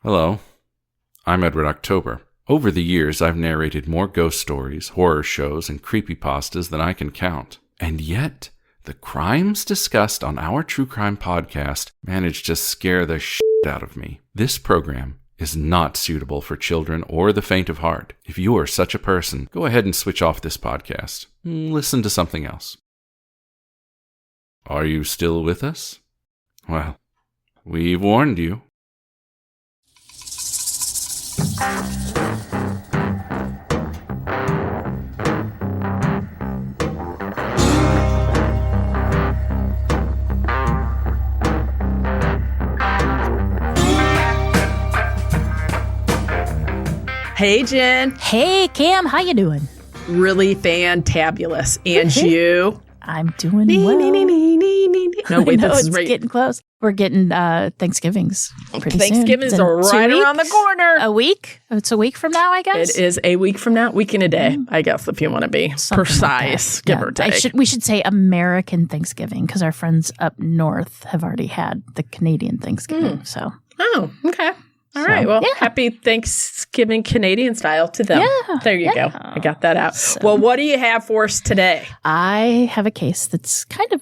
Hello, I'm Edward October. Over the years, I've narrated more ghost stories, horror shows, and creepypastas than I can count. And yet, the crimes discussed on our true crime podcast managed to scare the shit out of me. This program is not suitable for children or the faint of heart. If you are such a person, go ahead and switch off this podcast. Listen to something else. Are you still with us? Well, we've warned you. Hey, Jen. Hey, Cam. How you doing? Really fantabulous. And you? I'm doing well. No, wait, this is right. Getting close. We're getting Thanksgiving's pretty soon. Thanksgiving's are right around the corner. A week? It's a week from now, I guess? It is a week from now. Week and a day, I guess, if you want to be Something precise, like give or take. We should say American Thanksgiving because our friends up north have already had the Canadian Thanksgiving. So. Oh, okay. All right. Well, happy Thanksgiving Canadian style to them. Yeah, there you go. I got that out. So, well, what do you have for us today? I have a case that's kind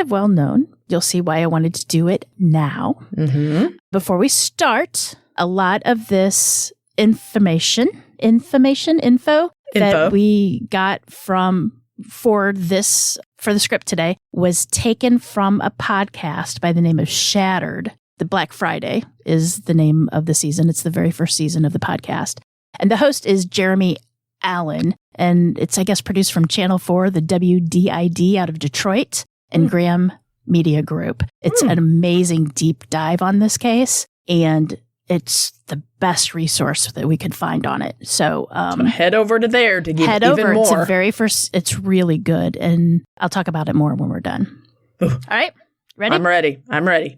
of well known. You'll see why I wanted to do it now. Mm-hmm. Before we start, a lot of this info that we got for the script today was taken from a podcast by the name of Shattered. The Black Friday is the name of the season. It's the very first season of the podcast. And the host is Jeremy Allen. And it's, I guess, produced from Channel 4, the WDID out of Detroit, and Graham Media Group. It's an amazing deep dive on this case. And it's the best resource that we could find on it. So head over to there to get even more. It's the very first. It's really good. And I'll talk about it more when we're done. All right. Ready? I'm ready.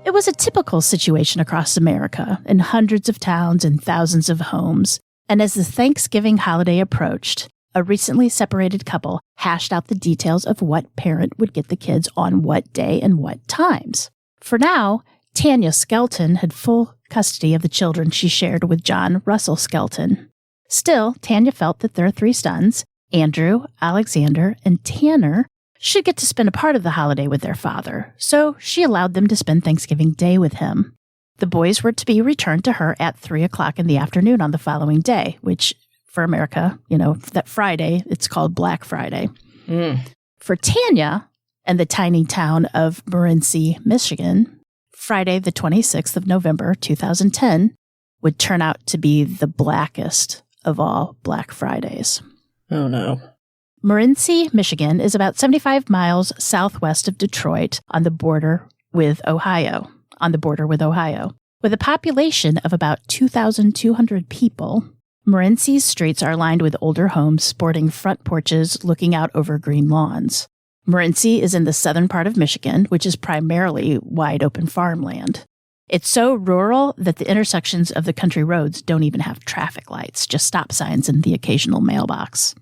It was a typical situation across America, in hundreds of towns and thousands of homes. And as the Thanksgiving holiday approached, a recently separated couple hashed out the details of what parent would get the kids on what day and what times. For now, Tanya Skelton had full custody of the children she shared with John Russell Skelton. Still, Tanya felt that their three sons, Andrew, Alexander, and Tanner, should get to spend a part of the holiday with their father, so she allowed them to spend Thanksgiving Day with him. The boys were to be returned to her at 3 o'clock in the afternoon on the following day, which for America, that Friday, it's called Black Friday. For Tanya and the tiny town of Morenci, Michigan, Friday the 26th of November, 2010, would turn out to be the blackest of all Black Fridays. Oh, no. Morenci, Michigan is about 75 miles southwest of Detroit on the border with Ohio. With a population of about 2,200 people, Morenci's streets are lined with older homes sporting front porches looking out over green lawns. Morenci is in the southern part of Michigan, which is primarily wide open farmland. It's so rural that the intersections of the country roads don't even have traffic lights, just stop signs and the occasional mailbox.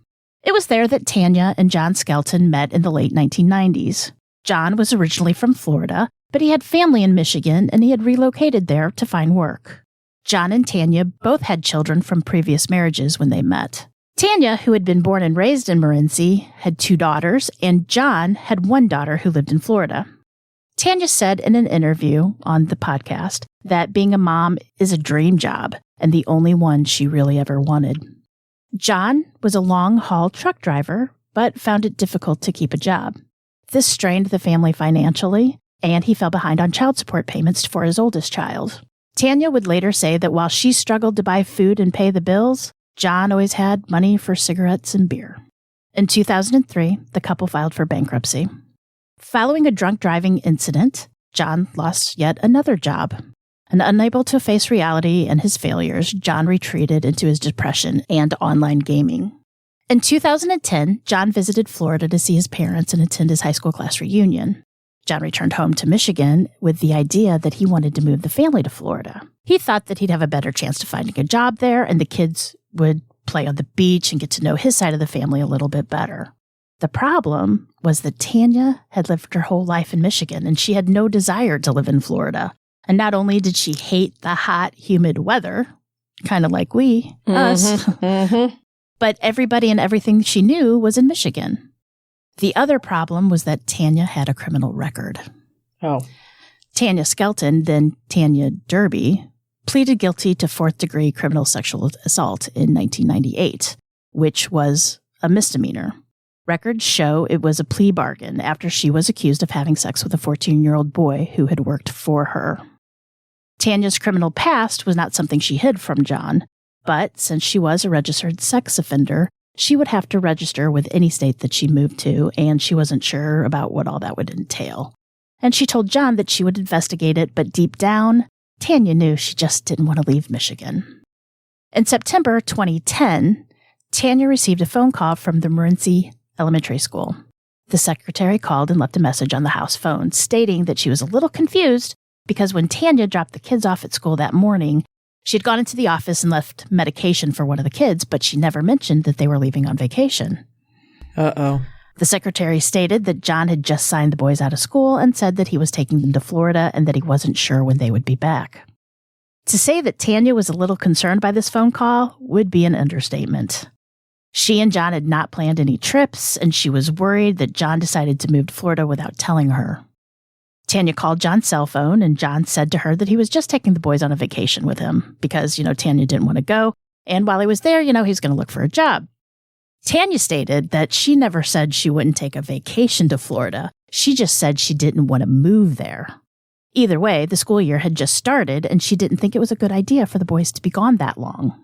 It was there that Tanya and John Skelton met in the late 1990s. John was originally from Florida, but he had family in Michigan and he had relocated there to find work. John and Tanya both had children from previous marriages when they met. Tanya, who had been born and raised in Morenci, had 2 daughters, and John had 1 daughter who lived in Florida. Tanya said in an interview on the podcast that being a mom is a dream job and the only one she really ever wanted. John was a long-haul truck driver, but found it difficult to keep a job. This strained the family financially, and he fell behind on child support payments for his oldest child. Tanya would later say that while she struggled to buy food and pay the bills, John always had money for cigarettes and beer. In 2003, the couple filed for bankruptcy. Following a drunk driving incident, John lost yet another job. And unable to face reality and his failures, John retreated into his depression and online gaming. In 2010, John visited Florida to see his parents and attend his high school class reunion. John returned home to Michigan with the idea that he wanted to move the family to Florida. He thought that he'd have a better chance of finding a job there, and the kids would play on the beach and get to know his side of the family a little bit better. The problem was that Tanya had lived her whole life in Michigan, and she had no desire to live in Florida. And not only did she hate the hot, humid weather, kind of like us, but everybody and everything she knew was in Michigan. The other problem was that Tanya had a criminal record. Oh. Tanya Skelton, then Tanya Derby, pleaded guilty to fourth-degree criminal sexual assault in 1998, which was a misdemeanor. Records show it was a plea bargain after she was accused of having sex with a 14-year-old boy who had worked for her. Tanya's criminal past was not something she hid from John, but since she was a registered sex offender, she would have to register with any state that she moved to, and she wasn't sure about what all that would entail. And she told John that she would investigate it, but deep down, Tanya knew she just didn't want to leave Michigan. In September 2010, Tanya received a phone call from the Morenci Elementary School. The secretary called and left a message on the house phone stating that she was a little confused because when Tanya dropped the kids off at school that morning, she had gone into the office and left medication for one of the kids, but she never mentioned that they were leaving on vacation. Uh-oh. The secretary stated that John had just signed the boys out of school and said that he was taking them to Florida and that he wasn't sure when they would be back. To say that Tanya was a little concerned by this phone call would be an understatement. She and John had not planned any trips, and she was worried that John decided to move to Florida without telling her. Tanya called John's cell phone, and John said to her that he was just taking the boys on a vacation with him because, Tanya didn't want to go. And while he was there, he was going to look for a job. Tanya stated that she never said she wouldn't take a vacation to Florida. She just said she didn't want to move there. Either way, the school year had just started, and she didn't think it was a good idea for the boys to be gone that long.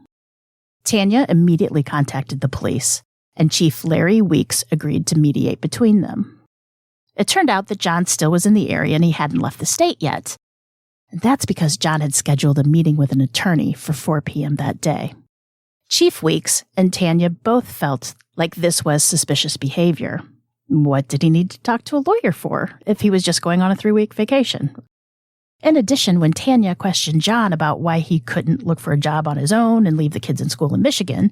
Tanya immediately contacted the police, and Chief Larry Weeks agreed to mediate between them. It turned out that John still was in the area and he hadn't left the state yet. And that's because John had scheduled a meeting with an attorney for 4 p.m. that day. Chief Weeks and Tanya both felt like this was suspicious behavior. What did he need to talk to a lawyer for if he was just going on a 3-week vacation? In addition, when Tanya questioned John about why he couldn't look for a job on his own and leave the kids in school in Michigan,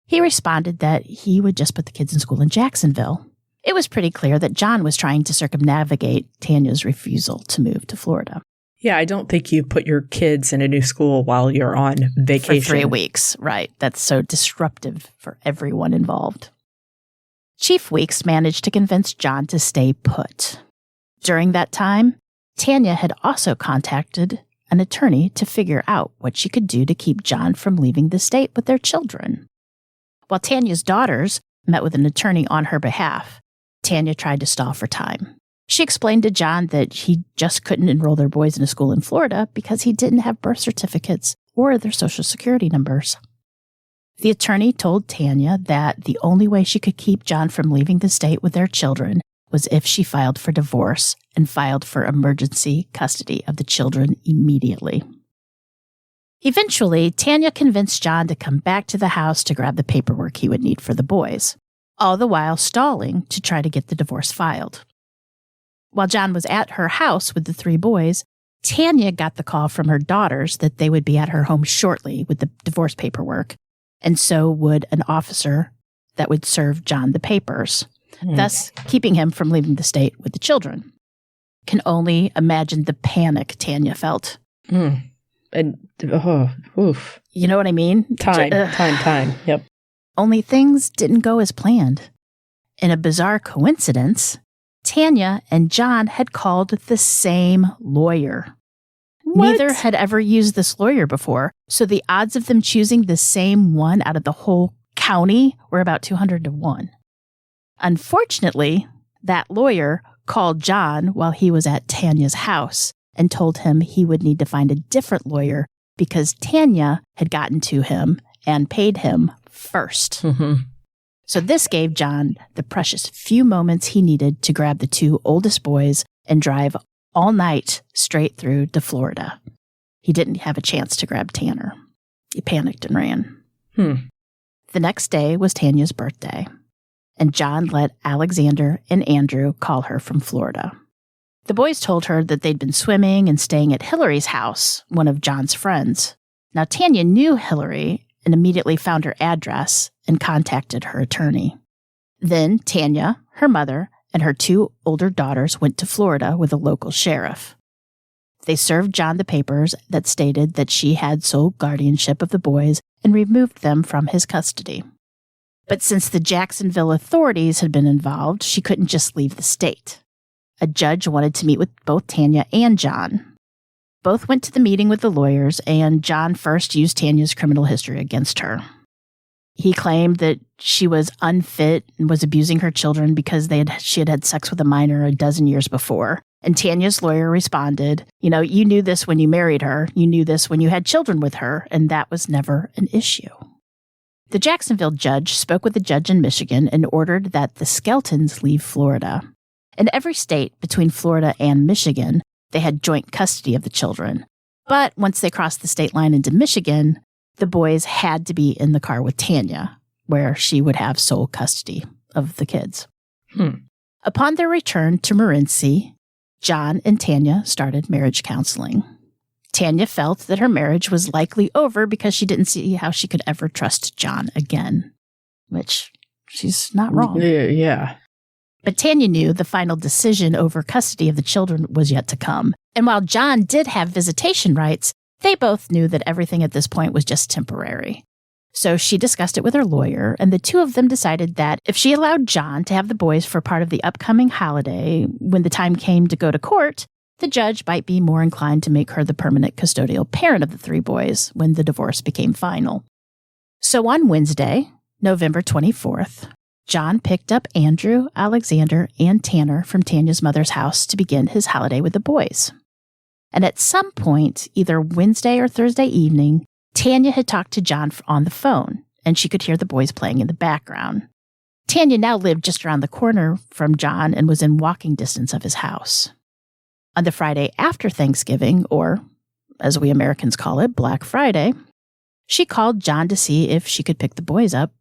he responded that he would just put the kids in school in Jacksonville. It was pretty clear that John was trying to circumnavigate Tanya's refusal to move to Florida. Yeah, I don't think you put your kids in a new school while you're on vacation. For 3 weeks, right. That's so disruptive for everyone involved. Chief Weeks managed to convince John to stay put. During that time, Tanya had also contacted an attorney to figure out what she could do to keep John from leaving the state with their children. While Tanya's daughters met with an attorney on her behalf, Tanya tried to stall for time. She explained to John that he just couldn't enroll their boys in a school in Florida because he didn't have birth certificates or their social security numbers. The attorney told Tanya that the only way she could keep John from leaving the state with their children was if she filed for divorce and filed for emergency custody of the children immediately. Eventually, Tanya convinced John to come back to the house to grab the paperwork he would need for the boys, all the while stalling to try to get the divorce filed. While John was at her house with the 3 boys, Tanya got the call from her daughters that they would be at her home shortly with the divorce paperwork, and so would an officer that would serve John the papers, thus keeping him from leaving the state with the children. Can only imagine the panic Tanya felt. And, oof. You know what I mean? Time. Yep. Only things didn't go as planned. In a bizarre coincidence, Tanya and John had called the same lawyer. What? Neither had ever used this lawyer before, so the odds of them choosing the same one out of the whole county were about 200 to 1. Unfortunately, that lawyer called John while he was at Tanya's house and told him he would need to find a different lawyer because Tanya had gotten to him and paid him first. So this gave John the precious few moments he needed to grab the 2 oldest boys and drive all night straight through to Florida. He didn't have a chance to grab Tanner. He panicked and ran. The next day was Tanya's birthday, and John let Alexander and Andrew call her from Florida. The boys told her that they'd been swimming and staying at Hillary's house, one of John's friends. Now, Tanya knew Hillary and immediately found her address and contacted her attorney. Then Tanya, her mother, and her 2 older daughters went to Florida with a local sheriff. They served John the papers that stated that she had sole guardianship of the boys and removed them from his custody. But since the Jacksonville authorities had been involved, she couldn't just leave the state. A judge wanted to meet with both Tanya and John. Both went to the meeting with the lawyers, and John first used Tanya's criminal history against her. He claimed that she was unfit and was abusing her children because she had had sex with a minor a dozen years before. And Tanya's lawyer responded, you knew this when you married her. You knew this when you had children with her, and that was never an issue. The Jacksonville judge spoke with the judge in Michigan and ordered that the Skeltons leave Florida. In every state between Florida and Michigan, they had joint custody of the children. But once they crossed the state line into Michigan, the boys had to be in the car with Tanya, where she would have sole custody of the kids. Upon their return to Morenci, John and Tanya started marriage counseling. Tanya felt that her marriage was likely over because she didn't see how she could ever trust John again, which she's not wrong. Yeah. But Tanya knew the final decision over custody of the children was yet to come. And while John did have visitation rights, they both knew that everything at this point was just temporary. So she discussed it with her lawyer, and the 2 of them decided that if she allowed John to have the boys for part of the upcoming holiday, when the time came to go to court, the judge might be more inclined to make her the permanent custodial parent of the 3 boys when the divorce became final. So on Wednesday, November 24th, John picked up Andrew, Alexander, and Tanner from Tanya's mother's house to begin his holiday with the boys. And at some point, either Wednesday or Thursday evening, Tanya had talked to John on the phone, and she could hear the boys playing in the background. Tanya now lived just around the corner from John and was in walking distance of his house. On the Friday after Thanksgiving, or as we Americans call it, Black Friday, she called John to see if she could pick the boys up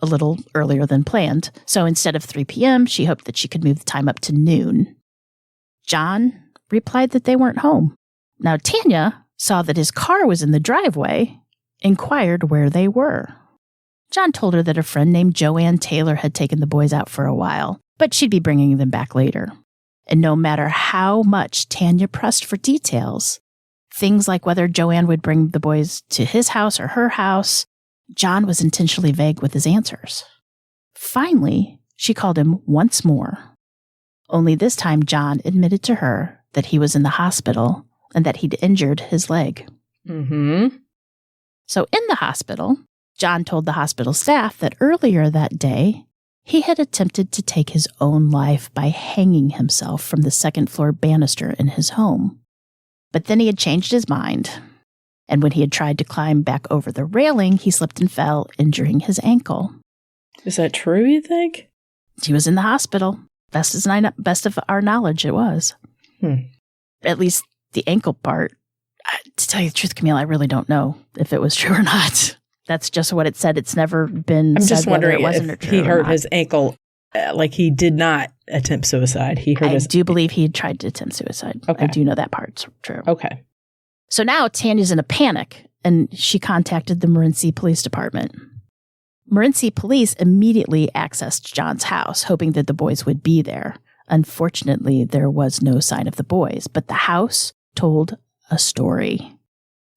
a little earlier than planned. So instead of 3 p.m., she hoped that she could move the time up to noon. John replied that they weren't home. Now, Tanya saw that his car was in the driveway, inquired where they were. John told her that a friend named Joanne Taylor had taken the boys out for a while, but she'd be bringing them back later. And no matter how much Tanya pressed for details, things like whether Joanne would bring the boys to his house or her house, John was intentionally vague with his answers. Finally, she called him once more. Only this time, John admitted to her that he was in the hospital and that he'd injured his leg. So in the hospital, John told the hospital staff that earlier that day, he had attempted to take his own life by hanging himself from the 2nd floor banister in his home. But then he had changed his mind. And when he had tried to climb back over the railing, he slipped and fell, injuring his ankle. Is that true, you think? He was in the hospital. Best of our knowledge, it was. At least the ankle part. To tell you the truth, Camille, I really don't know if it was true or not. That's just what it said. It's never been I'm said just wondering it wasn't if true he or hurt not. his ankle, like he did not attempt suicide. I do believe he had tried to attempt suicide. Okay. I do know that part's true. Okay. So now Tanya's in a panic, and she contacted the Morenci Police Department. Morenci police immediately accessed John's house, hoping that the boys would be there. Unfortunately, there was no sign of the boys, but the house told a story.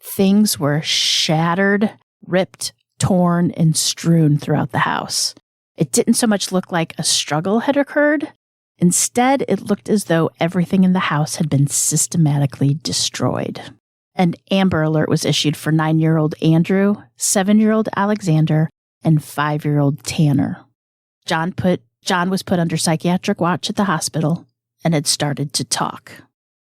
Things were shattered, ripped, torn, and strewn throughout the house. It didn't so much look like a struggle had occurred. Instead, it looked as though everything in the house had been systematically destroyed. An Amber Alert was issued for 9-year-old Andrew, 7-year-old Alexander, and 5-year-old Tanner. John was put under psychiatric watch at the hospital and had started to talk.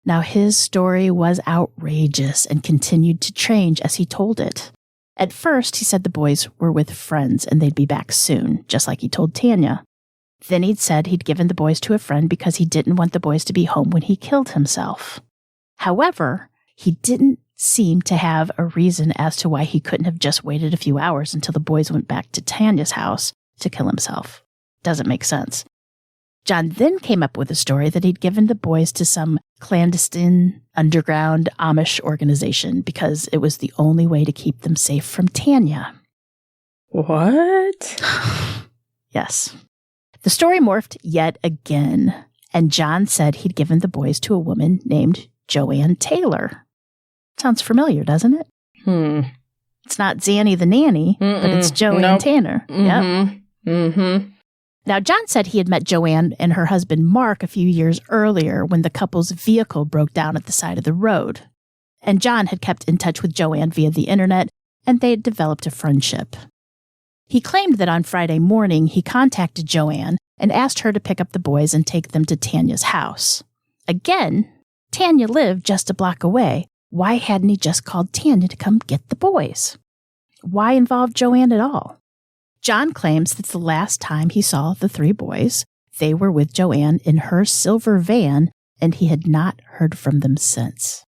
Now, his story was outrageous and continued to change as he told it. At first, he said the boys were with friends and they'd be back soon, just like he told Tanya. Then he'd said he'd given the boys to a friend because he didn't want the boys to be home when he killed himself. However, he didn't seem to have a reason as to why he couldn't have just waited a few hours until the boys went back to Tanya's house to kill himself. Doesn't make sense. John then came up with a story that he'd given the boys to some clandestine underground Amish organization because it was the only way to keep them safe from Tanya. What? Yes. The story morphed yet again, and John said he'd given the boys to a woman named Joanne Taylor. Sounds familiar, doesn't it? It's not Zanny the nanny, but it's Joanne Tanner. Yep. Now, John said he had met Joanne and her husband Mark a few years earlier when the couple's vehicle broke down at the side of the road. And John had kept in touch with Joanne via the internet, and they had developed a friendship. He claimed that on Friday morning, he contacted Joanne and asked her to pick up the boys and take them to Tanya's house. Again, Tanya lived just a block away. Why hadn't he just called Tanya to come get the boys? Why involve Joanne at all? John claims that the last time he saw the three boys, they were with Joanne in her silver van, and he had not heard from them since.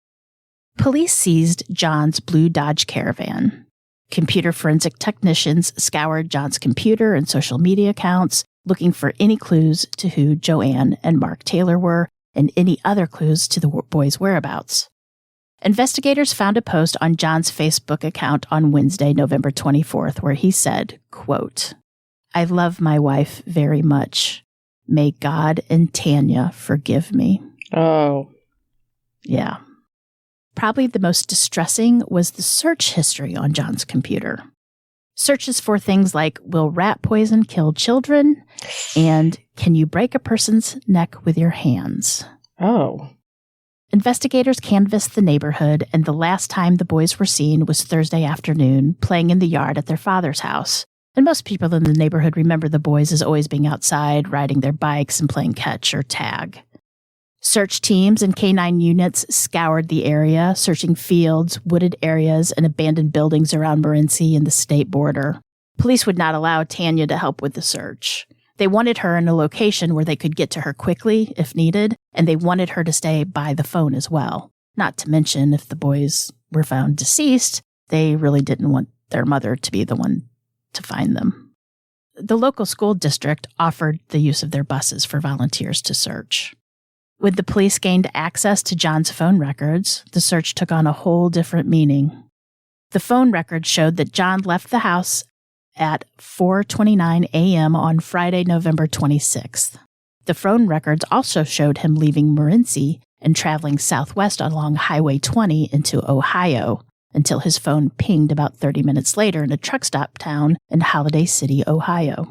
Police seized John's blue Dodge Caravan. Computer forensic technicians scoured John's computer and social media accounts, looking for any clues to who Joanne and Mark Taylor were and any other clues to the boys' whereabouts. Investigators found a post on John's Facebook account on Wednesday, November 24th, where he said, quote, "I love my wife very much. May God and Tanya forgive me." Oh. Yeah. Probably the most distressing was the search history on John's computer. Searches for things like, will rat poison kill children? And can you break a person's neck with your hands? Oh. Investigators canvassed the neighborhood, and the last time the boys were seen was Thursday afternoon, playing in the yard at their father's house. And most people in the neighborhood remember the boys as always being outside, riding their bikes and playing catch or tag. Search teams and K-9 units scoured the area, searching fields, wooded areas, and abandoned buildings around Morenci and the state border. Police would not allow Tanya to help with the search. They wanted her in a location where they could get to her quickly if needed, and they wanted her to stay by the phone as well. Not to mention, if the boys were found deceased, they really didn't want their mother to be the one to find them. The local school district offered the use of their buses for volunteers to search. When the police gained access to John's phone records, the search took on a whole different meaning. The phone records showed that John left the house at 4:29 a.m. on Friday, November 26th. The phone records also showed him leaving Morenci and traveling southwest along Highway 20 into Ohio until his phone pinged about 30 minutes later in a truck stop town in Holiday City, Ohio.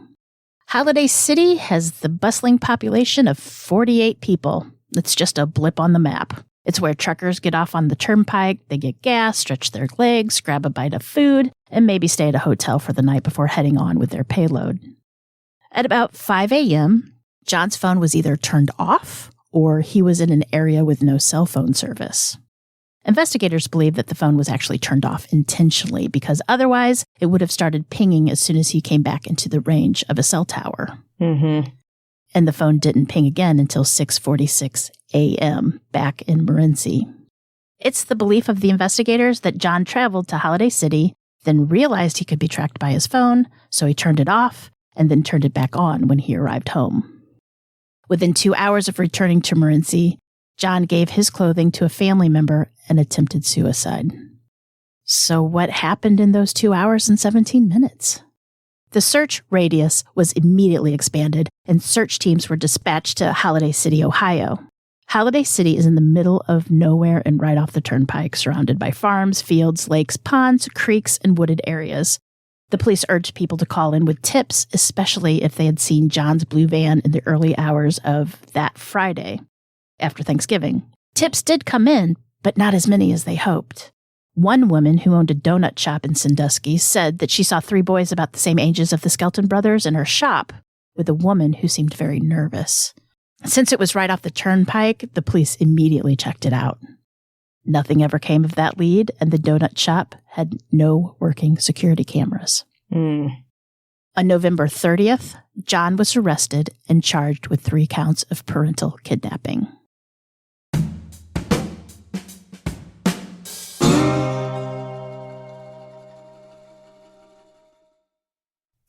Holiday City has the bustling population of 48 people. It's just a blip on the map. It's where truckers get off on the turnpike, they get gas, stretch their legs, grab a bite of food, and maybe stay at a hotel for the night before heading on with their payload. At about 5 a.m., John's phone was either turned off or he was in an area with no cell phone service. Investigators believe that the phone was actually turned off intentionally because otherwise it would have started pinging as soon as he came back into the range of a cell tower. And the phone didn't ping again until 6:46 a.m. back in Morenci. It's the belief of the investigators that John traveled to Holiday City, then realized he could be tracked by his phone, so he turned it off and then turned it back on when he arrived home. Within 2 hours of returning to Morenci, John gave his clothing to a family member and attempted suicide. So what happened in those 2 hours and 17 minutes? The search radius was immediately expanded, and search teams were dispatched to Holiday City, Ohio. Holiday City is in the middle of nowhere and right off the turnpike, surrounded by farms, fields, lakes, ponds, creeks, and wooded areas. The police urged people to call in with tips, especially if they had seen John's blue van in the early hours of that Friday after Thanksgiving. Tips did come in, but not as many as they hoped. One woman who owned a donut shop in Sandusky said that she saw 3 boys about the same ages of the Skelton brothers in her shop with a woman who seemed very nervous. Since it was right off the turnpike, the police immediately checked it out. Nothing ever came of that lead, and the donut shop had no working security cameras. On November 30th, John was arrested and charged with 3 counts of parental kidnapping.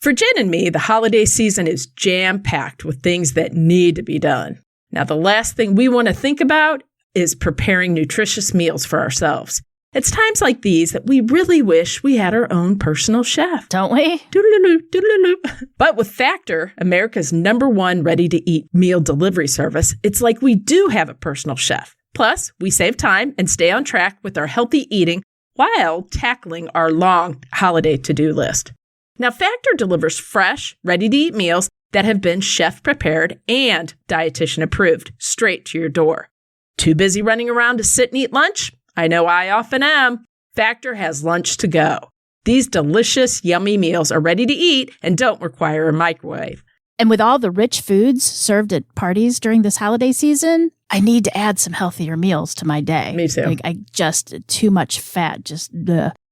For Jen and me, the holiday season is jam-packed with things that need to be done. Now, the last thing we want to think about is preparing nutritious meals for ourselves. It's times like these that we really wish we had our own personal chef. Don't we? Doodle-doo, doodle-doo. But with Factor, America's #1 ready-to-eat meal delivery service, it's like we do have a personal chef. Plus, we save time and stay on track with our healthy eating while tackling our long holiday to-do list. Now, Factor delivers fresh, ready-to-eat meals that have been chef-prepared and dietitian-approved straight to your door. Too busy running around to sit and eat lunch? I know I often am. Factor has lunch to go. These delicious, yummy meals are ready to eat and don't require a microwave. And with all the rich foods served at parties during this holiday season, I need to add some healthier meals to my day. Me too. Too much fat,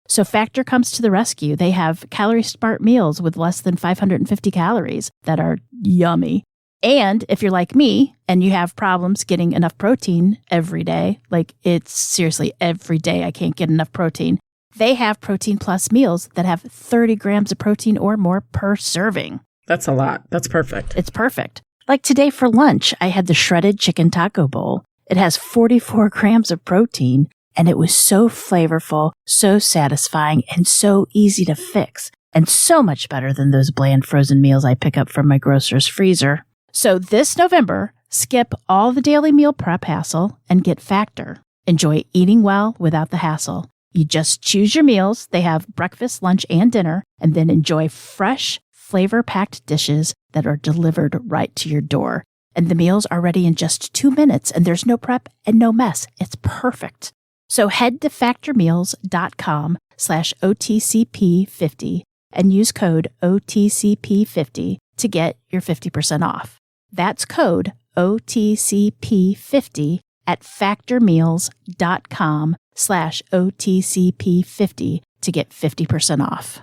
So Factor comes to the rescue. They have calorie-smart meals with less than 550 calories that are yummy. And if you're like me and you have problems getting enough protein every day, like it's seriously every day I can't get enough protein, they have Protein Plus meals that have 30 grams of protein or more per serving. That's a lot. That's perfect. It's perfect. Like today for lunch, I had the shredded chicken taco bowl. It has 44 grams of protein, and it was so flavorful, so satisfying, and so easy to fix, and so much better than those bland frozen meals I pick up from my grocer's freezer. So this November, skip all the daily meal prep hassle and get Factor. Enjoy eating well without the hassle. You just choose your meals. They have breakfast, lunch, and dinner, and then enjoy fresh, flavor-packed dishes that are delivered right to your door. And the meals are ready in just 2 minutes, and there's no prep and no mess. It's perfect. So head to factormeals.com/OTCP50 and use code OTCP50 to get your 50% off. That's code OTCP50 at factormeals.com/OTCP50 to get 50% off.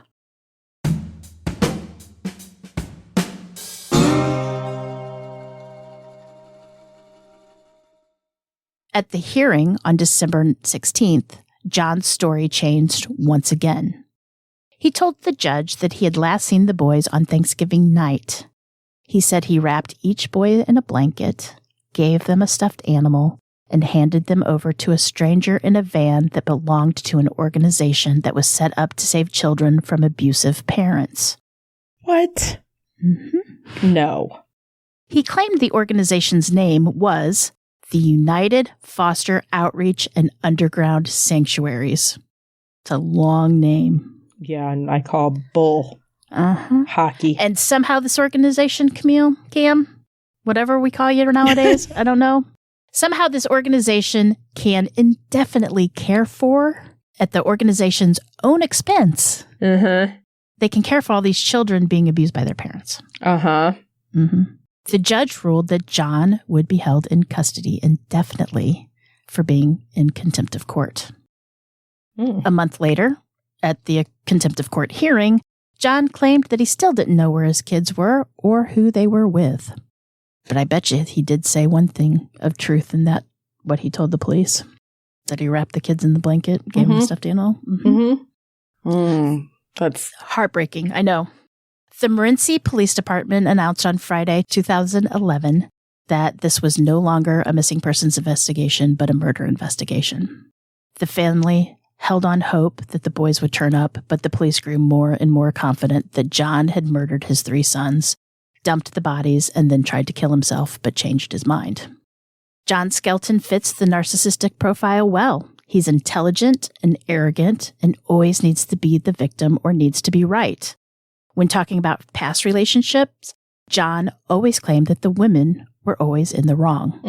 At the hearing on December 16th, John's story changed once again. He told the judge that he had last seen the boys on Thanksgiving night. He said he wrapped each boy in a blanket, gave them a stuffed animal, and handed them over to a stranger in a van that belonged to an organization that was set up to save children from abusive parents. What? Mm-hmm. No. He claimed the organization's name was the United Foster Outreach and Underground Sanctuaries. It's a long name. Yeah, and I call bull hockey. And somehow this organization, Cam, whatever we call you nowadays, I don't know. Somehow this organization can indefinitely care for, at the organization's own expense. They can care for all these children being abused by their parents. The judge ruled that John would be held in custody indefinitely for being in contempt of court. A month later, at the contempt of court hearing, John claimed that he still didn't know where his kids were or who they were with. But I bet you he did say one thing of truth in that, what he told the police, that he wrapped the kids in the blanket, gave them a stuffed animal. That's heartbreaking, I know. The Morenci Police Department announced on Friday, 2011, that this was no longer a missing persons investigation, but a murder investigation. The family held on hope that the boys would turn up, but the police grew more and more confident that John had murdered his 3 sons, dumped the bodies, and then tried to kill himself, but changed his mind. John Skelton fits the narcissistic profile well. He's intelligent and arrogant and always needs to be the victim or needs to be right. When talking about past relationships, John always claimed that the women were always in the wrong.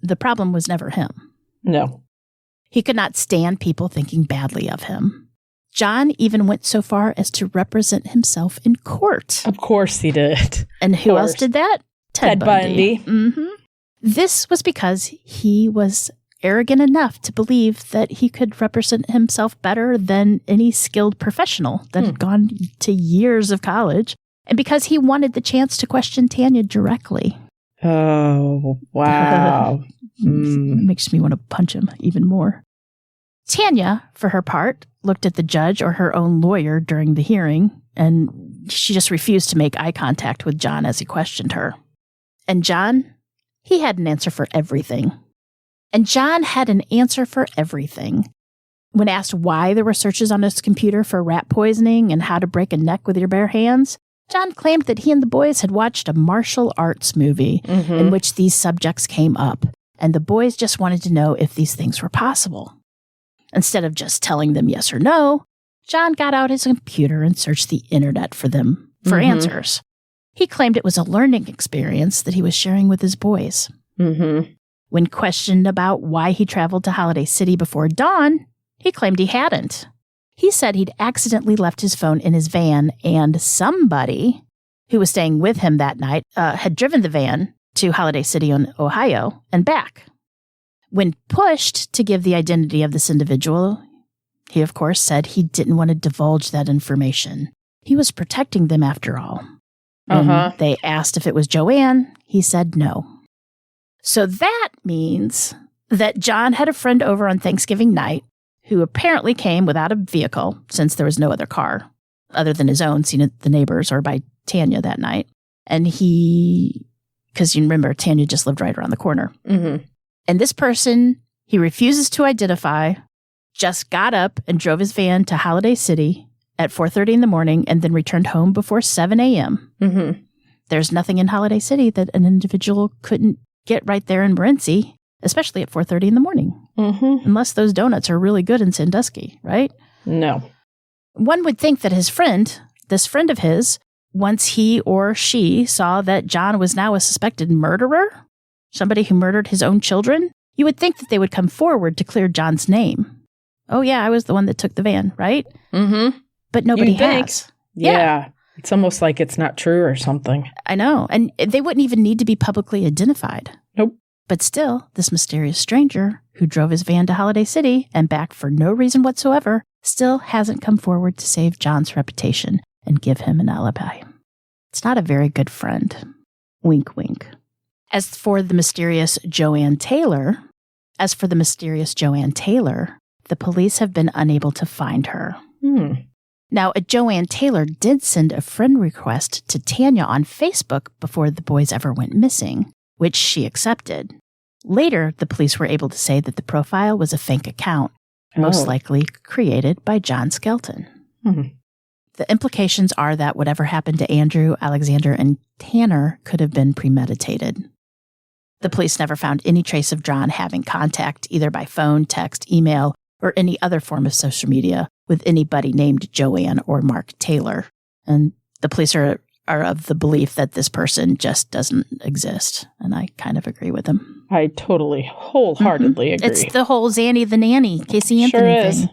The problem was never him. No. He could not stand people thinking badly of him. John even went so far as to represent himself in court. Of course he did. And who else did that? Ted Bundy. This was because he was arrogant enough to believe that he could represent himself better than any skilled professional that had gone to years of college, and because he wanted the chance to question Tanya directly. Oh, wow. Makes me want to punch him even more. Tanya, for her part, looked at the judge or her own lawyer during the hearing, and she just refused to make eye contact with John as he questioned her. And John, he had an answer for everything. And John had an answer for everything. When asked why there were searches on his computer for rat poisoning and how to break a neck with your bare hands, John claimed that he and the boys had watched a martial arts movie in which these subjects came up, and the boys just wanted to know if these things were possible. Instead of just telling them yes or no, John got out his computer and searched the internet for them for answers. He claimed it was a learning experience that he was sharing with his boys. When questioned about why he traveled to Holiday City before dawn, he claimed he hadn't. He said he'd accidentally left his phone in his van, and somebody who was staying with him that night had driven the van to Holiday City, Ohio, and back. When pushed to give the identity of this individual, he, of course, said he didn't want to divulge that information. He was protecting them after all. When they asked if it was Joanne, he said no. So that means that John had a friend over on Thanksgiving night who apparently came without a vehicle, since there was no other car other than his own seen at the neighbors or by Tanya that night. And because you remember, Tanya just lived right around the corner. And this person he refuses to identify just got up and drove his van to Holiday City at 4:30 in the morning and then returned home before 7 a.m. There's nothing in Holiday City that an individual couldn't get right there in Morenci, especially at 4:30 in the morning. Unless those donuts are really good in Sandusky, right? No. One would think that his friend, this friend of his, once he or she saw that John was now a suspected murderer, somebody who murdered his own children, you would think that they would come forward to clear John's name. Oh, yeah, I was the one that took the van, right? But nobody has. Yeah. It's almost like it's not true or something. I know. And they wouldn't even need to be publicly identified. Nope. But still, this mysterious stranger who drove his van to Holiday City and back for no reason whatsoever still hasn't come forward to save John's reputation and give him an alibi. It's not a very good friend. Wink, wink. As for the mysterious Joanne Taylor, the police have been unable to find her. Now, a Joanne Taylor did send a friend request to Tanya on Facebook before the boys ever went missing, which she accepted. Later, the police were able to say that the profile was a fake account, most likely created by John Skelton. The implications are that whatever happened to Andrew, Alexander, and Tanner could have been premeditated. The police never found any trace of John having contact, either by phone, text, email, or any other form of social media with anybody named Joanne or Mark Taylor. And the police are of the belief that this person just doesn't exist. And I kind of agree with them. I totally, wholeheartedly agree. It's the whole Zanny the Nanny, Casey Anthony thing.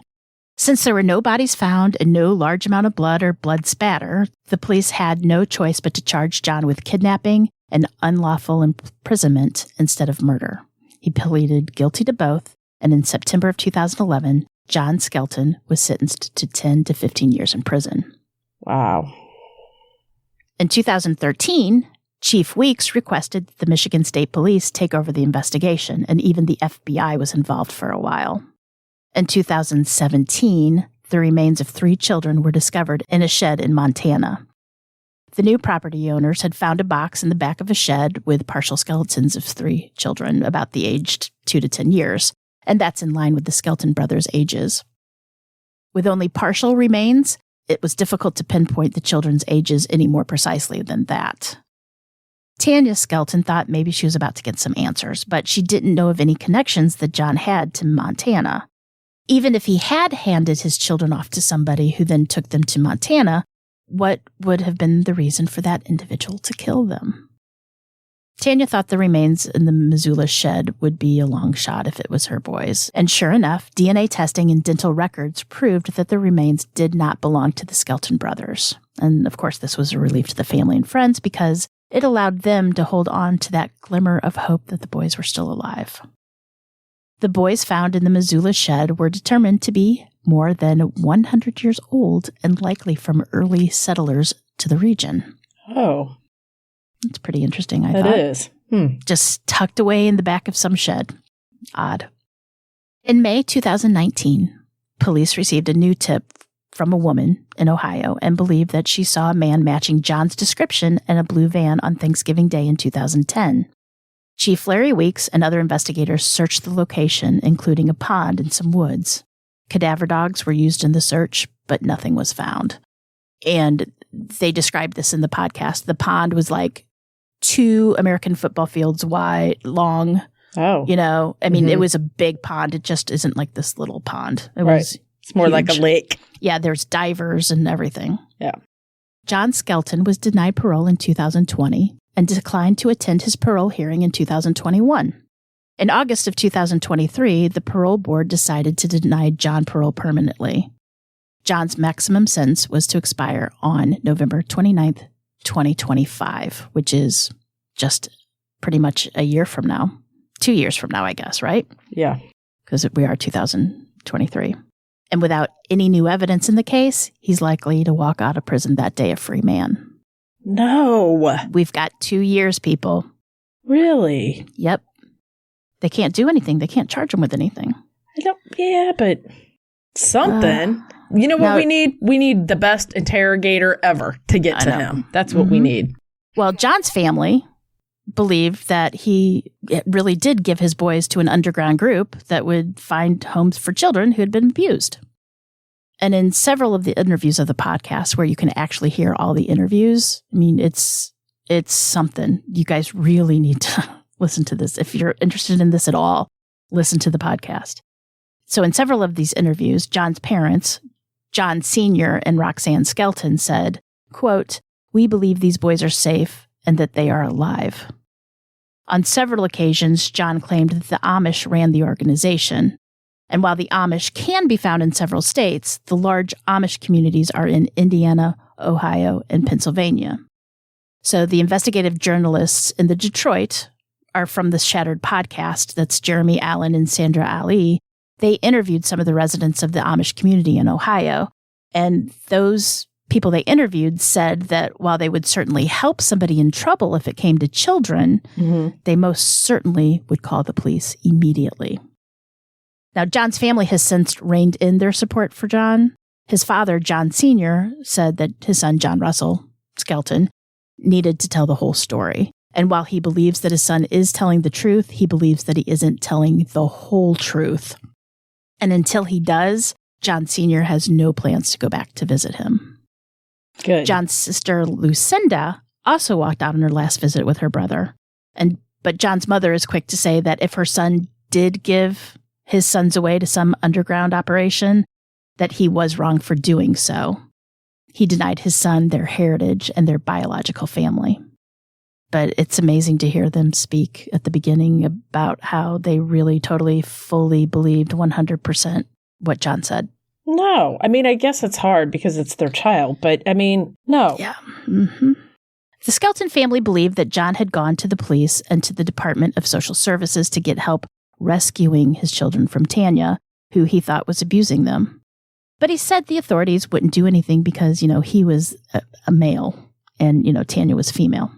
Since there were no bodies found and no large amount of blood or blood spatter, the police had no choice but to charge John with kidnapping and unlawful imprisonment instead of murder. He pleaded guilty to both, and in September of 2011, John Skelton was sentenced to 10 to 15 years in prison. Wow. In 2013, Chief Weeks requested the Michigan State Police take over the investigation, and even the FBI was involved for a while. In 2017, the remains of 3 children were discovered in a shed in Montana. The new property owners had found a box in the back of a shed with partial skeletons of 3 children, about the aged 2 to 10 years, and that's in line with the Skelton brothers' ages. With only partial remains, it was difficult to pinpoint the children's ages any more precisely than that. Tanya Skelton thought maybe she was about to get some answers, but she didn't know of any connections that John had to Montana. Even if he had handed his children off to somebody who then took them to Montana, what would have been the reason for that individual to kill them? Tanya thought the remains in the Missoula shed would be a long shot if it was her boys. And sure enough, DNA testing and dental records proved that the remains did not belong to the Skelton brothers. And of course, this was a relief to the family and friends because it allowed them to hold on to that glimmer of hope that the boys were still alive. The boys found in the Missoula shed were determined to be more than 100 years old and likely from early settlers to the region. Oh. It's pretty interesting, I thought. It is. Just tucked away in the back of some shed. Odd. In May 2019, police received a new tip from a woman in Ohio and believed that she saw a man matching John's description in a blue van on Thanksgiving Day in 2010. Chief Larry Weeks and other investigators searched the location, including a pond and some woods. Cadaver dogs were used in the search, but nothing was found. And they described this in the podcast. The pond was like 2 American football fields long. Oh. It was a big pond. It just isn't like this little pond. It's more like a lake. Yeah, there's divers and everything. Yeah. John Skelton was denied parole in 2020 and declined to attend his parole hearing in 2021. In August of 2023, the parole board decided to deny John parole permanently. John's maximum sentence was to expire on November 29th, 2025, which is just pretty much a year from now. 2 years from now, I guess, right? Yeah. Because we are 2023. And without any new evidence in the case, he's likely to walk out of prison that day a free man. No. We've got 2 years, people. Really? Yep. They can't do anything. They can't charge him with anything. But something. You know what we need? We need the best interrogator ever to get to him. That's what we need. Well, John's family believed that he really did give his boys to an underground group that would find homes for children who had been abused. And in several of the interviews of the podcast where you can actually hear all the interviews, it's something. You guys really need to listen to this. If you're interested in this at all, listen to the podcast. So in several of these interviews, John's parents, John Sr. and Roxanne Skelton, said, quote, "We believe these boys are safe and that they are alive." On several occasions, John claimed that the Amish ran the organization. And while the Amish can be found in several states, the large Amish communities are in Indiana, Ohio, and Pennsylvania. So the investigative journalists in the Detroit are from the Shattered podcast. That's Jeremy Allen and Sandra Ali. They interviewed some of the residents of the Amish community in Ohio. And those people they interviewed said that while they would certainly help somebody in trouble if it came to children, they most certainly would call the police immediately. Now, John's family has since reined in their support for John. His father, John Sr., said that his son, John Russell Skelton, needed to tell the whole story. And while he believes that his son is telling the truth, he believes that he isn't telling the whole truth. And until he does, John Sr. has no plans to go back to visit him. Good. John's sister, Lucinda, also walked out on her last visit with her brother. But John's mother is quick to say that if her son did give his sons away to some underground operation, that he was wrong for doing so. He denied his son their heritage and their biological family. But it's amazing to hear them speak at the beginning about how they really totally, fully believed 100% what John said. No. I guess it's hard because it's their child, but no. Yeah. Mm-hmm. The Skelton family believed that John had gone to the police and to the Department of Social Services to get help rescuing his children from Tanya, who he thought was abusing them. But he said the authorities wouldn't do anything because, he was a male and, Tanya was female.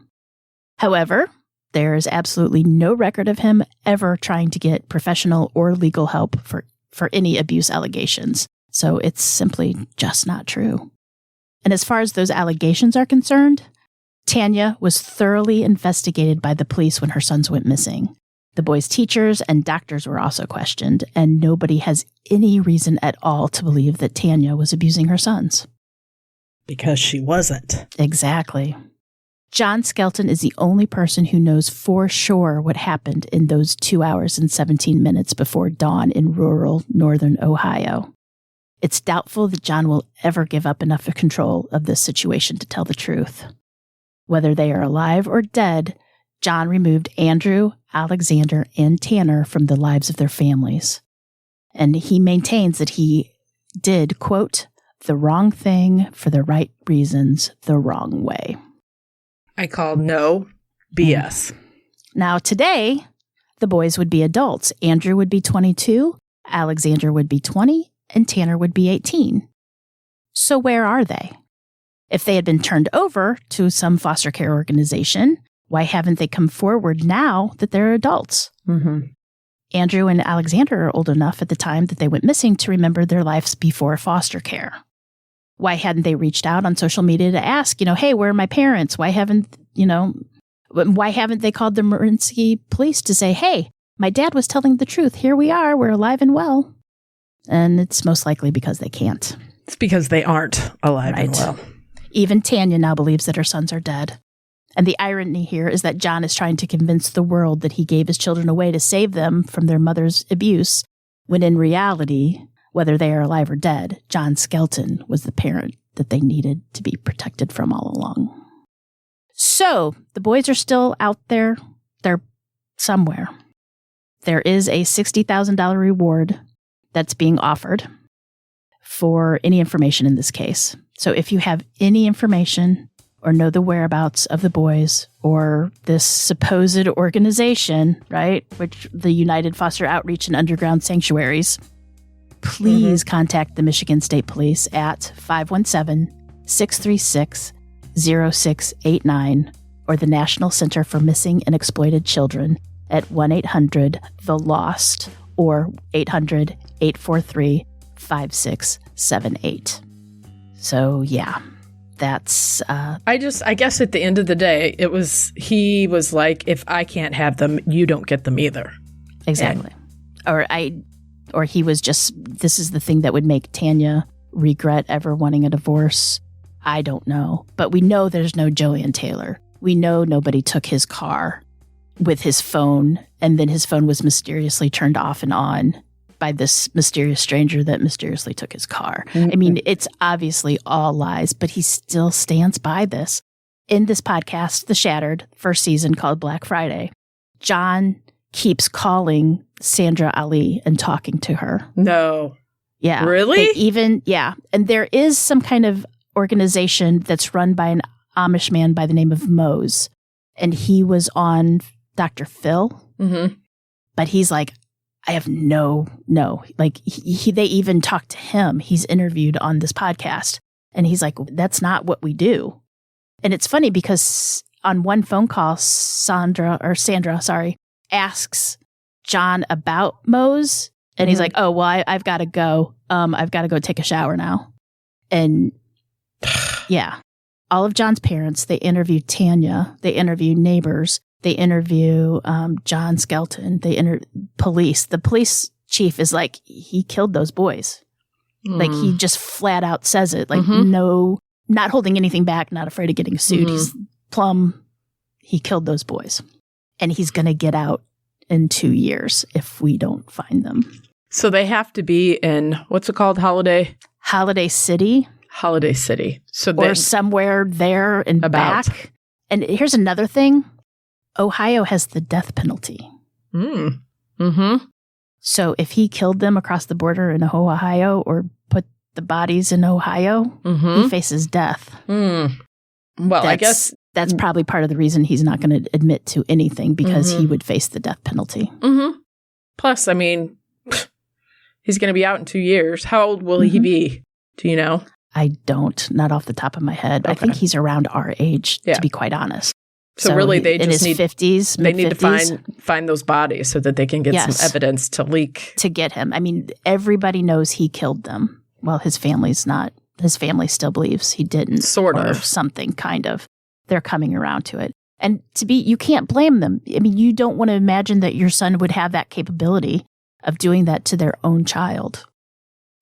However, there is absolutely no record of him ever trying to get professional or legal help for any abuse allegations. So it's simply just not true. And as far as those allegations are concerned, Tanya was thoroughly investigated by the police when her sons went missing. The boys' teachers and doctors were also questioned, and nobody has any reason at all to believe that Tanya was abusing her sons. Because she wasn't. Exactly. John Skelton is the only person who knows for sure what happened in those 2 hours and 17 minutes before dawn in rural northern Ohio. It's doubtful that John will ever give up enough control of this situation to tell the truth. Whether they are alive or dead, John removed Andrew, Alexander, and Tanner from the lives of their families. And he maintains that he did, quote, the wrong thing for the right reasons the wrong way. I call no BS. Now, today, the boys would be adults. Andrew would be 22, Alexander would be 20, and Tanner would be 18. So where are they? If they had been turned over to some foster care organization, why haven't they come forward now that they're adults? Mm-hmm. Andrew and Alexander are old enough at the time that they went missing to remember their lives before foster care. Why hadn't they reached out on social media to ask, hey, where are my parents? Why haven't they called the Morenci police to say, hey, my dad was telling the truth. Here we are. We're alive and well. And it's most likely because they can't. It's because they aren't alive and well. Even Tanya now believes that her sons are dead. And the irony here is that John is trying to convince the world that he gave his children away to save them from their mother's abuse, when in reality, whether they are alive or dead, John Skelton was the parent that they needed to be protected from all along. So, the boys are still out there. They're somewhere. There is a $60,000 reward that's being offered for any information in this case. So if you have any information or know the whereabouts of the boys or this supposed organization, right, which the United Foster Outreach and Underground Sanctuaries, please contact the Michigan State Police at 517-636-0689 or the National Center for Missing and Exploited Children at 1-800-THE-LOST or 800-843-5678. So, yeah, that's... I guess at the end of the day, he was like, if I can't have them, you don't get them either. Exactly. Or he was just, this is the thing that would make Tanya regret ever wanting a divorce. I don't know. But we know there's no Joanne Taylor. We know nobody took his car with his phone, and then his phone was mysteriously turned off and on by this mysterious stranger that mysteriously took his car. Mm-hmm. I mean, it's obviously all lies, but he still stands by this. In this podcast, The Shattered, first season called Black Friday, John keeps calling Sandra Ali and talking to her. No. Yeah. Really? Yeah. And there is some kind of organization that's run by an Amish man by the name of Mose. And he was on Dr. Phil. Mm-hmm. But he's like, I have no. Like, they even talked to him. He's interviewed on this podcast. And he's like, that's not what we do. And it's funny because on one phone call, Sandra, asks John about Mose. And he's like, oh, well, I've got to go. I've got to go take a shower now. And yeah, all of John's parents, they interview Tanya. They interview neighbors. They interview John Skelton. They police. The police chief is like, he killed those boys. Like, he just flat out says it. Like, no, not holding anything back, not afraid of getting sued. He's plumb. He killed those boys. And he's going to get out in 2 years if we don't find them. So they have to be in, what's it called? Holiday City. Holiday City. So or somewhere there and back. And here's another thing. Ohio has the death penalty. So if he killed them across the border in Ohio or put the bodies in Ohio, he faces death. Well, I guess that's probably part of the reason he's not going to admit to anything, because he would face the death penalty. Plus, I mean, he's going to be out in 2 years. How old will he be? Do you know? I don't, not off the top of my head. Okay. I think he's around our age, to be quite honest. So really, they just need 50s. They need to find those bodies so that they can get some evidence to leak to get him. I mean, everybody knows he killed them. Well, his family's not. His family still believes he didn't, sort of, or something kind of. They're coming around to it, and you can't blame them. I mean, you don't want to imagine that your son would have that capability of doing that to their own child.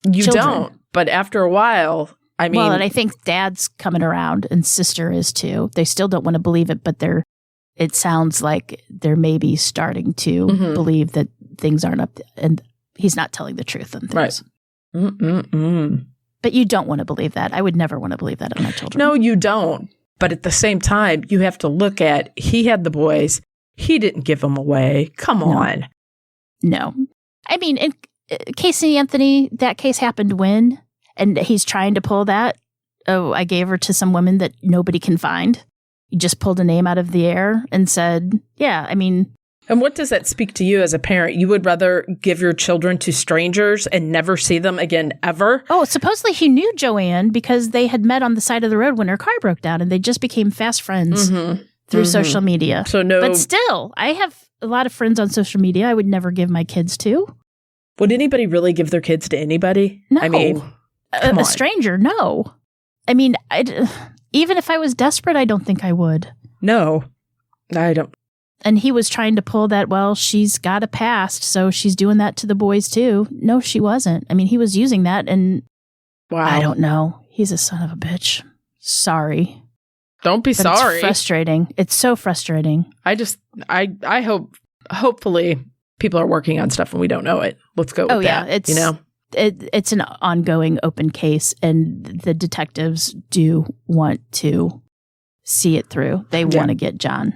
You don't, but after a while. I mean, well, and I think dad's coming around and sister is too. They still don't want to believe it, but it sounds like they're maybe starting to believe that things aren't up and he's not telling the truth on things. Right. But you don't want to believe that. I would never want to believe that of my children. No, you don't. But at the same time, you have to look at, he had the boys. He didn't give them away. Come on. No. I mean, in Casey Anthony, that case happened when? And he's trying to pull that. Oh, I gave her to some woman that nobody can find. He just pulled a name out of the air and said, yeah, I mean. And what does that speak to you as a parent? You would rather give your children to strangers and never see them again ever? Oh, supposedly he knew Joanne because they had met on the side of the road when her car broke down and they just became fast friends through social media. So no. But still, I have a lot of friends on social media I would never give my kids to. Would anybody really give their kids to anybody? No. I mean, a stranger, no. I mean, even if I was desperate, I don't think I would. No, I don't. And he was trying to pull that, well, she's got a past, so she's doing that to the boys too. No, she wasn't. I mean, he was using that, and Wow. I don't know. He's a son of a bitch. Sorry. Don't be But sorry. It's frustrating. It's so frustrating. I hope, hopefully people are working on stuff and we don't know it. Let's go with that. It's, it's an ongoing open case, and the detectives do want to see it through. They want to get John.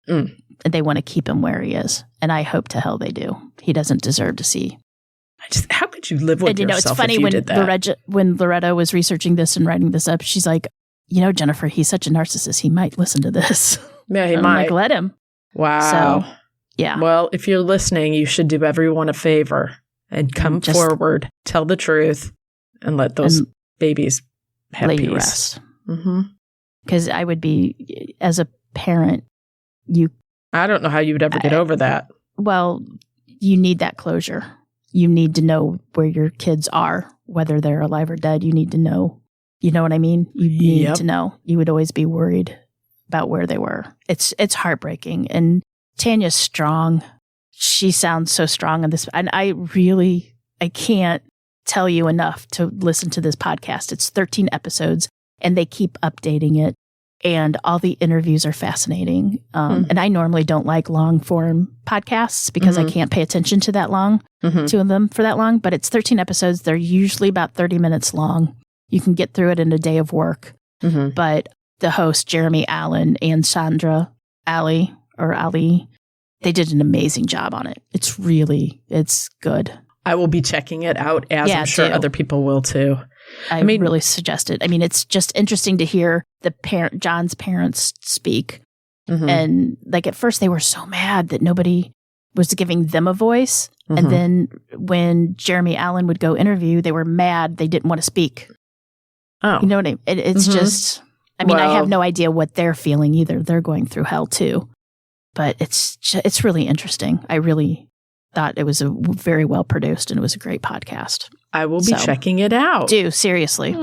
They want to keep him where he is. And I hope to hell they do. He doesn't deserve to see. How could you live with and, yourself it's funny if you when did that? when Loretta was researching this and writing this up, she's like, Jennifer, he's such a narcissist. He might listen to this. Yeah, he I'm might. like, let him. Wow. So, yeah. Well, if you're listening, you should do everyone a favor and come forward, tell the truth, and let those babies have lay peace. You rest. Mm-hmm. Because I would be, as a parent, I don't know how you would ever get over that. Well, you need that closure. You need to know where your kids are, whether they're alive or dead. You need to know. You know what I mean? You need to know. You would always be worried about where they were. It's heartbreaking. And Tanya's strong. She sounds so strong on this. And I can't tell you enough to listen to this podcast. It's 13 episodes, and they keep updating it. And all the interviews are fascinating. And I normally don't like long form podcasts because I can't pay attention to that long, to them for that long. But it's 13 episodes. They're usually about 30 minutes long. You can get through it in a day of work. But the host, Jeremy Allen and Sandra Ali, they did an amazing job on it. It's good. I will be checking it out, as I'm sure other people will too. I really suggest it. I mean, it's just interesting to hear John's parents speak. And like at first they were so mad that nobody was giving them a voice. And then when Jeremy Allen would go interview, they were mad. They didn't want to speak. Oh, you know what I mean? It's just, I mean, I have no idea what they're feeling either. They're going through hell too, but it's really interesting. I really thought it was a very well produced, and it was a great podcast. I will be checking it out. Seriously.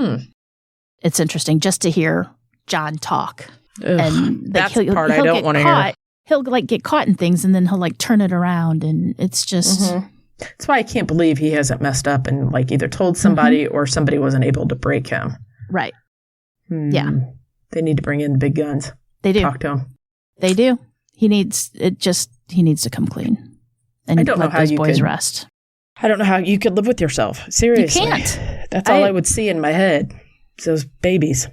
It's interesting just to hear John talk. Ugh, and that's the part I don't want to hear. He'll get caught in things, and then he'll turn it around, and it's just. That's why I can't believe he hasn't messed up and either told somebody or somebody wasn't able to break him. Right. Yeah. They need to bring in the big guns. They do. Talk to him. They do. He needs to come clean. And I don't know let how those you boys could rest. I don't know how you could live with yourself. Seriously. You can't. That's all I would see in my head. Those babies.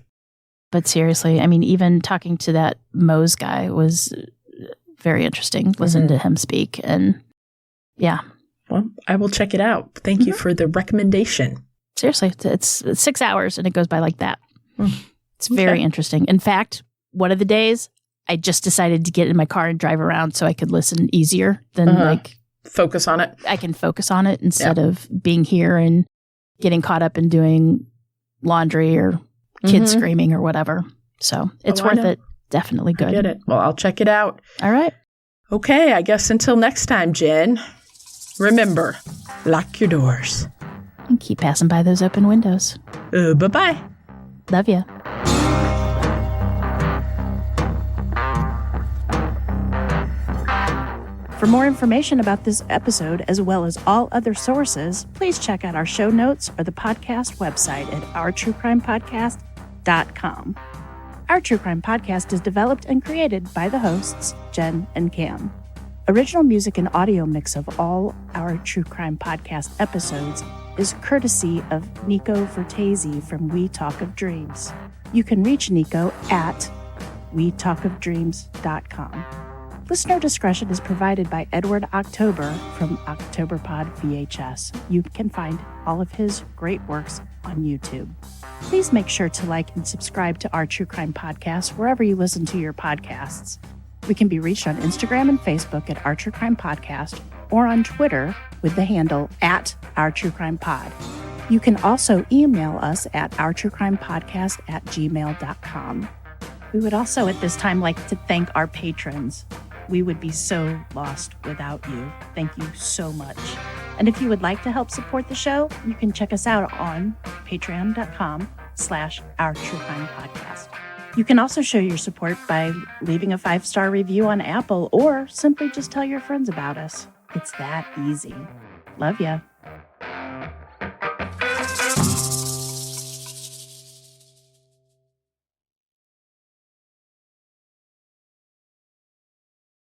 But seriously, I mean, even talking to that Mose guy was very interesting. Listen to him speak. And yeah. Well, I will check it out. Thank you for the recommendation. Seriously, it's 6 hours and it goes by like that. It's very interesting. In fact, one of the days, I just decided to get in my car and drive around so I could listen easier than focus on it. I can focus on it instead of being here and getting caught up in doing laundry or kids screaming or whatever. So it's worth it. Definitely good. I get it. Well, I'll check it out. All right. Okay. I guess until next time, Jen, remember, lock your doors. And keep passing by those open windows. Bye-bye. Love ya. For more information about this episode, as well as all other sources, please check out our show notes or the podcast website at ourtruecrimepodcast.com. Our True Crime Podcast is developed and created by the hosts, Jen and Cam. Original music and audio mix of all our True Crime Podcast episodes is courtesy of Nico Vertese from We Talk of Dreams. You can reach Nico at wetalkofdreams.com. Listener discretion is provided by Edward October from OctoberPod VHS. You can find all of his great works on YouTube. Please make sure to like and subscribe to our True Crime Podcast wherever you listen to your podcasts. We can be reached on Instagram and Facebook at Our True Crime Podcast or on Twitter with the handle at Our True Crime Pod. You can also email us at ourtruecrimepodcast@gmail.com. We would also at this time like to thank our patrons. We would be so lost without you. Thank you so much. And if you would like to help support the show, you can check us out on patreon.com/Our True Crime Podcast. You can also show your support by leaving a 5-star review on Apple or simply just tell your friends about us. It's that easy. Love ya.